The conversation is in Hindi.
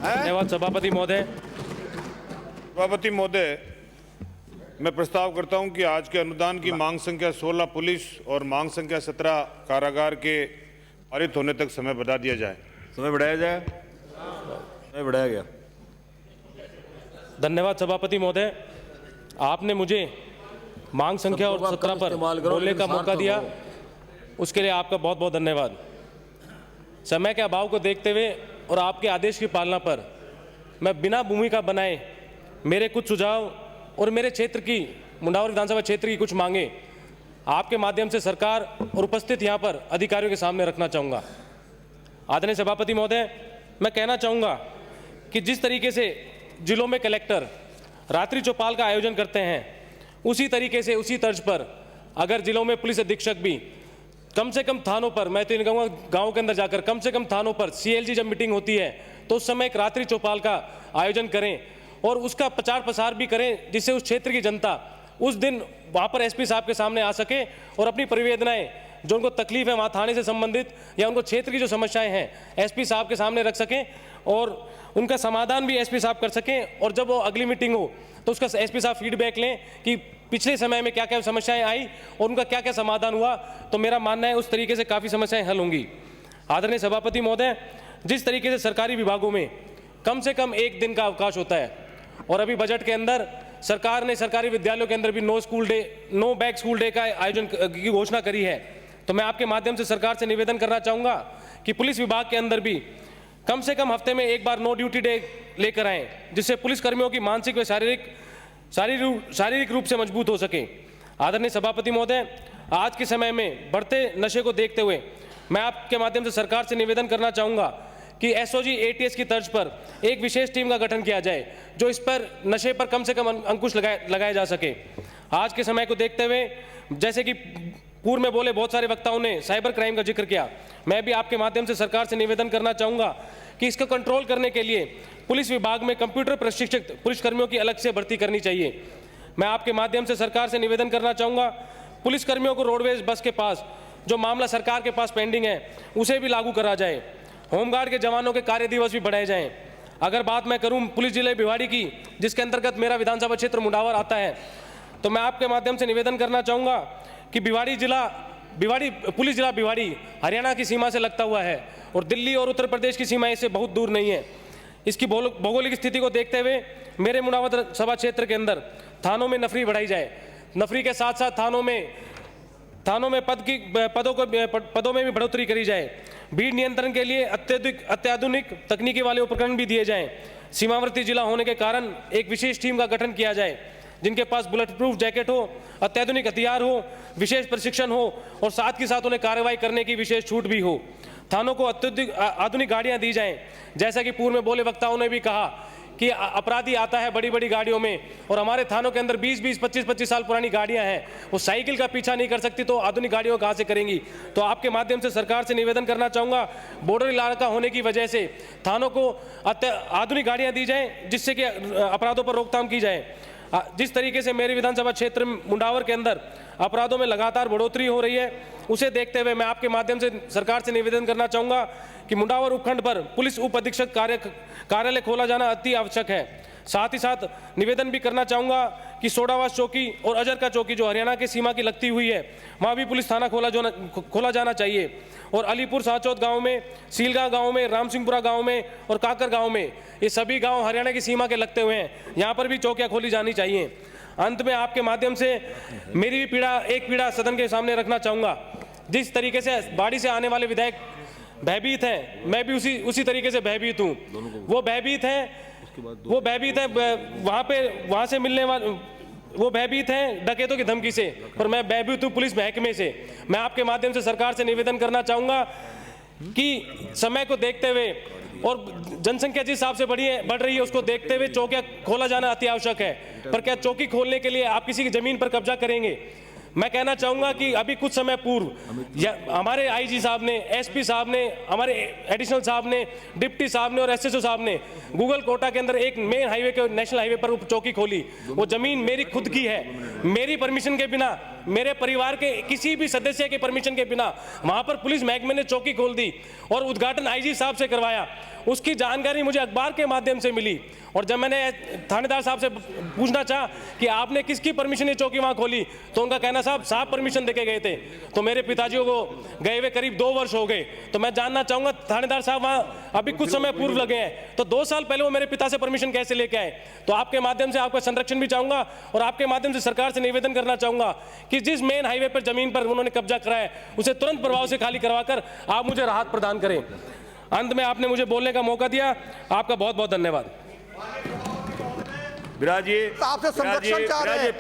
धन्यवाद सभापति महोदय। सभापति महोदय, मैं प्रस्ताव करता हूं कि आज के अनुदान की मांग संख्या 16 पुलिस और मांग संख्या 17 कारागार के पारित होने तक समय बढ़ा दिया जाए। समय बढ़ाया जाए। समय बढ़ाया गया। धन्यवाद सभापति महोदय, आपने मुझे मांग संख्या और 17 पर बोलने का मौका दिया, उसके लिए आपका बहुत बहुत धन्यवाद। समय के अभाव को देखते हुए और आपके आदेश की पालना पर मैं बिना भूमिका बनाए मेरे कुछ सुझाव और मेरे क्षेत्र की मुंडावर विधानसभा क्षेत्र की कुछ मांगे आपके माध्यम से सरकार और उपस्थित यहाँ पर अधिकारियों के सामने रखना चाहूँगा। आदरणीय सभापति महोदय, मैं कहना चाहूँगा कि जिस तरीके से जिलों में कलेक्टर रात्रि चौपाल का आयोजन करते हैं, उसी तरीके से उसी तर्ज पर अगर जिलों में पुलिस अधीक्षक भी कम से कम थानों पर, मैं तो नहीं कहूँगा गाँव के अंदर जाकर, कम से कम थानों पर CLG जब मीटिंग होती है तो उस समय एक रात्रि चौपाल का आयोजन करें और उसका प्रचार प्रसार भी करें, जिससे उस क्षेत्र की जनता उस दिन वहाँ पर SP साहब के सामने आ सके और अपनी परिवेदनाएं जो उनको तकलीफ है वहाँ थाने से संबंधित या उनको क्षेत्र की जो समस्याएं हैं SP साहब के सामने रख सकें और उनका समाधान भी SP साहब कर सकें। और जब वो अगली मीटिंग हो तो उसका SP साहब फीडबैक लें कि पिछले समय में क्या क्या समस्याएं आई और उनका क्या क्या समाधान हुआ। तो मेरा मानना है उस तरीके से काफ़ी समस्याएं हल होंगी। आदरणीय सभापति महोदय, जिस तरीके से सरकारी विभागों में कम से कम एक दिन का अवकाश होता है और अभी बजट के अंदर सरकार ने सरकारी विद्यालयों के अंदर भी नो बैग स्कूल डे का आयोजन की घोषणा करी है, तो मैं आपके माध्यम से सरकार से निवेदन करना चाहूँगा कि पुलिस विभाग के अंदर भी कम से कम हफ्ते में एक बार नो ड्यूटी डे लेकर आएँ, जिससे पुलिसकर्मियों की मानसिक व शारीरिक रूप से मजबूत हो सके। आदरणीय सभापति महोदय, आज के समय में बढ़ते नशे को देखते हुए मैं आपके माध्यम से सरकार से निवेदन करना चाहूँगा कि SOG ATS की तर्ज पर एक विशेष टीम का गठन किया जाए जो इस पर नशे पर कम से कम अंकुश लगाया जा सके। आज के समय को देखते हुए, जैसे कि पूर्व में बोले बहुत सारे वक्ताओं ने साइबर क्राइम का जिक्र किया, मैं भी आपके माध्यम से सरकार से निवेदन करना चाहूँगा कि इसको कंट्रोल करने के लिए पुलिस विभाग में कंप्यूटर प्रशिक्षित पुलिसकर्मियों की अलग से भर्ती करनी चाहिए। मैं आपके माध्यम से सरकार से निवेदन करना चाहूँगा पुलिसकर्मियों को रोडवेज बस के पास जो मामला सरकार के पास पेंडिंग है उसे भी लागू करा जाए। होमगार्ड के जवानों के कार्य दिवस भी बढ़ाए जाएं। अगर बात मैं करूं पुलिस जिले भिवाड़ी की, जिसके अंतर्गत मेरा विधानसभा क्षेत्र मुंडावर आता है, तो मैं आपके माध्यम से निवेदन करना चाहूँगा कि पुलिस जिला भिवाड़ी हरियाणा की सीमा से लगता हुआ है और दिल्ली और उत्तर प्रदेश की सीमा इससे बहुत दूर नहीं है। इसकी भौगोलिक स्थिति को देखते हुए मेरे मुंडावर सभा क्षेत्र के अंदर थानों में नफरी बढ़ाई जाए। नफरी के साथ साथ थानों में पदों में भी बढ़ोतरी करी जाए। भीड़ नियंत्रण के लिए अत्याधुनिक तकनीकी वाले उपकरण भी दिए जाएं। सीमावर्ती जिला होने के कारण एक विशेष टीम का गठन किया जाए जिनके पास बुलेट प्रूफ जैकेट हो, अत्याधुनिक हथियार हो, विशेष प्रशिक्षण हो और साथ ही साथ उन्हें कार्रवाई करने की विशेष छूट भी हो। थानों को अत्याधुनिक आधुनिक गाड़ियां दी जाएं, जैसा कि पूर्व में बोले वक्ताओं ने भी कहा कि अपराधी आता है बड़ी बड़ी गाड़ियों में और हमारे थानों के अंदर 20-20, 25-25 साल पुरानी गाड़ियां हैं, वो साइकिल का पीछा नहीं कर सकती तो आधुनिक गाड़ियों कहां से करेंगी। तो आपके माध्यम से सरकार से निवेदन करना चाहूँगा, बॉर्डर इलाका होने की वजह से थानों को आधुनिक गाड़ियाँ दी जाएँ जिससे कि अपराधों पर रोकथाम की जाए। जिस तरीके से मेरे विधानसभा क्षेत्र मुंडावर के अंदर अपराधों में लगातार बढ़ोतरी हो रही है, उसे देखते हुए मैं आपके माध्यम से सरकार से निवेदन करना चाहूँगा कि मुंडावर उपखंड पर पुलिस उप अधीक्षक कार्यालय खोला जाना अति आवश्यक है। साथ ही साथ निवेदन भी करना चाहूँगा कि सोडावास चौकी और अजर का चौकी जो हरियाणा की सीमा की लगती हुई है, वहाँ भी पुलिस थाना खोला जाना चाहिए। और अलीपुर साचौद गांव में, सीलगांव गांव में, रामसिंहपुरा गांव में और काकर गांव में, ये सभी गांव हरियाणा की सीमा के लगते हुए हैं, यहाँ पर भी चौकियाँ खोली जानी चाहिए। अंत में आपके माध्यम से मेरी भी एक पीड़ा सदन के सामने रखना चाहूँगा। जिस तरीके से बाड़ी से आने वाले विधायक भयभीत हैं, मैं भी उसी तरीके से भयभीत हूँ। वो भयभीत है वहाँ से मिलने वाले, वो भयभीत हैं डकैतों की धमकी से, पर मैं भयभीत हूँ पुलिस महकमे से। मैं आपके माध्यम से सरकार से निवेदन करना चाहूँगा कि समय को देखते हुए और जनसंख्या जिस हिसाब से बढ़ रही है उसको देखते हुए चौकियाँ खोला जाना अति आवश्यक है। पर क्या चौकी खोलने के लिए आप किसी की जमीन पर कब्जा करेंगे? मैं कहना चाहूँगा कि अभी कुछ समय पूर्व हमारे IG साहब ने, SP साहब ने, हमारे एडिशनल साहब ने, डिप्टी साहब ने और SSO साहब ने गूगल कोटा के अंदर एक मेन हाईवे के नेशनल हाईवे पर चौकी खोली। वो ज़मीन मेरी खुद की है, मेरी परमिशन के बिना मेरे परिवार के किसी भी सदस्य के परमिशन के बिना वहां पर पुलिस महकमे ने चौकी खोल दी और उद्घाटन आईजी साहब से करवाया। उसकी जानकारी मुझे अखबार के माध्यम से मिली और जब मैंने थानेदार साहब से पूछना चाहा कि आपने किसकी परमिशन ये चौकी वहां खोली, तो उनका कहना साहब परमिशन देके गए थे। तो मेरे पिताजी को गए हुए करीब 2 वर्ष हो गए। तो मैं जानना चाहूंगा थानेदार साहब वहां अभी कुछ समय पूर्व लगे हैं, तो 2 साल पहले वो मेरे पिता से परमिशन कैसे लेके आए? तो आपके माध्यम से आपका संरक्षण भी चाहूंगा और आपके माध्यम से सरकार से निवेदन करना चाहूंगा कि जिस मेन हाईवे पर जमीन पर उन्होंने कब्जा कराया है उसे तुरंत प्रभाव से खाली करवाकर आप मुझे राहत प्रदान करें। अंत में आपने मुझे बोलने का मौका दिया, आपका बहुत बहुत धन्यवाद। विराज जी, आपसे संरक्षण चाह रहे हैं।